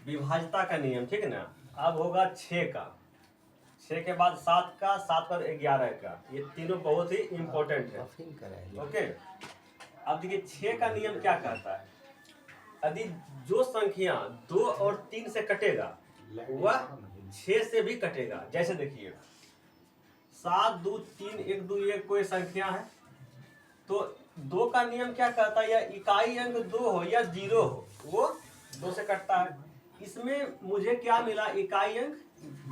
विभाज्यता का नियम, ठीक है ना। अब होगा 6 का, 6 के बाद 7 का, 7 पर 11 का, ये तीनों बहुत ही इम्पोर्टेंट है। ओके, अब देखिए 6 का नियम क्या कहता है, यदि जो संख्या 2 और 3 से कटेगा वह 6 से भी कटेगा। जैसे देखिए 7 2 3 1 2 1 कोई संख्या है, तो 2 का नियम क्या कहता है, या इकाई अंक 2 हो या 0 हो वो 2 से कटता है। इसमें मुझे क्या मिला, इकाई अंक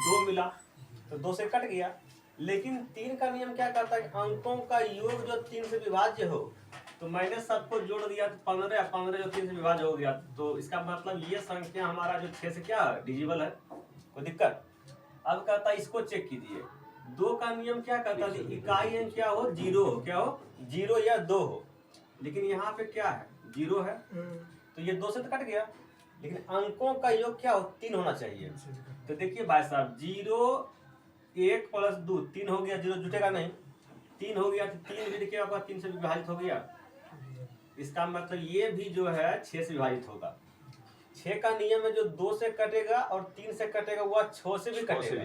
2 मिला, तो 2 से कट गया। लेकिन 3 का नियम क्या कहता है, अंकों का योग जो 3 से विभाज्य हो, तो मैंने सबको जोड़ दिया तो 15, 15 जो 3 से विभाज्य हो गया, तो इसका मतलब ये संख्या हमारा जो 6 से क्या डिजिबल है, कोई दिक्कत। अब कहता है इसको चेक कीजिए, 2 का नियम क्या कहता है, इकाई अंक क्या हो, 0 हो, क्या हो 0 या 2 हो। लेकिन यहाँ पे क्या है, 0 है, तो ये 2 से तो कट गया। लेकिन अंकों का योग क्या हो, 3 होना चाहिए। तो देखिए भाई साहब 0 1 प्लस 2 3 हो गया, 0 जुटेगा नहीं, 3 हो गया, तो 3 भी देखिए आपका 3 से विभाजित हो गया। इसका मतलब ये भी जो है 6 से विभाजित होगा। 6 का नियम है जो 2 से कटेगा और 3 से कटेगा, वह 6 से भी कटेगा।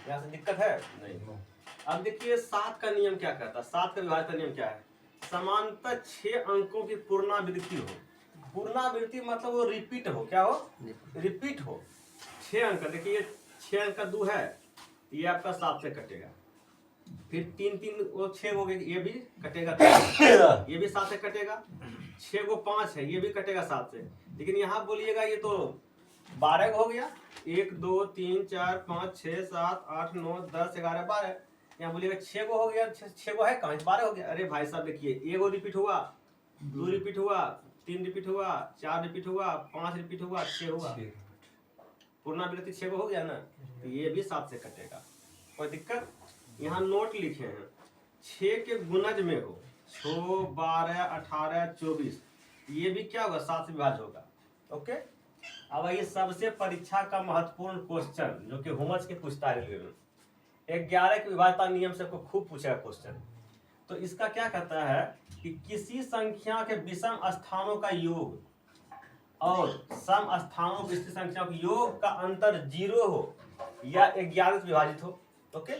यहाँ से दिक्कत है नहीं। अब देखिए 7 का नियम क्या कहता है, 7 का विभाजन का नियम क्या है, समांतर 6 अंकों की पुनरावृत्ति हो। पुनरावृत्ति मतलब वो रिपीट हो, क्या हो, रिपीट हो। 6 अंक, देखिए 6 अंक का 2 है, ये आपका 7 से कटेगा। फिर 3 3 वो 6 हो गए, ये भी कटेगा, ये भी 7 से कटेगा। 6 को 5 है, ये भी कटेगा 7 से। लेकिन यहाँ बोलिएगा ये तो 12 हो गया, 1 2 3 4 5 6 7 8 9 10 11 12। यहाँ बोलिएगा 6 को हो गया, 6 को है कहाँ, 12 हो गया। अरे भाई साहब देखिए, 1 रिपीट हुआ, 2 रिपीट हुआ, 3 रिपीट हुआ, 4 रिपीट हुआ, 5 रिपीट हुआ, 6 हुआ, पुनरावृत्ति 6 को हो गया ना, तो ये भी 7 से कटेगा, कोई दिक्कत। यहाँ नोट लिखे हैं 6 के गुणज में हो, 6 12 18 24, ये भी क्या होगा, 7 से विभाज्य होगा। ओके, अब ये सबसे परीक्षा का महत्वपूर्ण क्वेश्चन जो कि होमवर्क के पूछता है, 11 के विभाज्यता नियम से आपको खूब पूछेगा क्वेश्चन। तो इसका क्या कहता है कि किसी संख्या के विषम स्थानों का योग और सम स्थानों की संख्या के योग का अंतर 0 हो या 11 से विभाजित हो। ओके,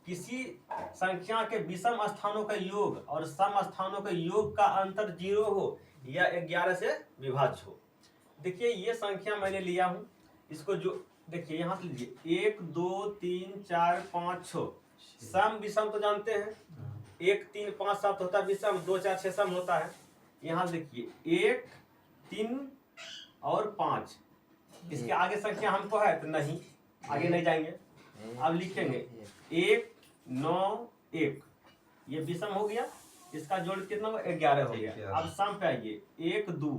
किसी संख्या के विषम स्थानों का योग और सम स्थानों के योग का अंतर 0 हो या 11 से विभाज्य हो। देखिए ये संख्या मैंने लिया हूं, इसको जो देखिए यहाँ से लीजिए 1 2 3 4 5 6, सम विषम तो जानते हैं, 1 3 5 7 होता है विषम, 2 4 6 सम होता है। यहाँ देखिए 1 3 और 5, इसके आगे संख्या हमको है तो नहीं, आगे नहीं जाएंगे। अब लिखेंगे 1 9 1, ये विषम हो गया, इसका जोड़ कितना हुआ, 11 हो गया। अब सम पे आइए 1 2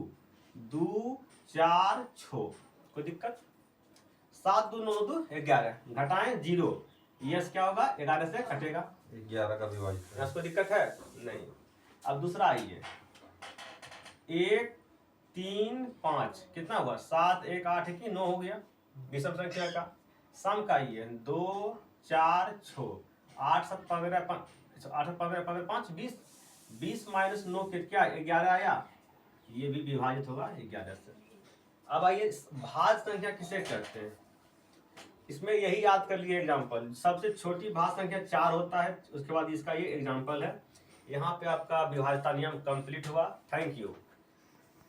2 4 6, कोई दिक्कत, 7 2 9 2 11, घटाएं 0, यस क्या होगा, 11 से कटेगा, 11 का विभाजित, इसको दिक्कत है नहीं। अब दूसरा आइए 1 3 5, कितना हुआ, 7 1 8 1 9 हो गया, विषम संख्या का। सम का आइए 2 4 6, 8 7 15 8 15 15 5 20, 20 माइनस 9 के क्या 11 आया, ये भी विभाजित होगा 11 से। अब आइए भाज्य संख्या किसे कहते हैं, इसमें यही याद कर लिए एग्जाम्पल, सबसे छोटी भाज्य संख्या 4 होता है, उसके बाद इसका ये एग्जाम्पल है। यहाँ पे आपका विभाज्यता नियम कंप्लीट हुआ। Thank you.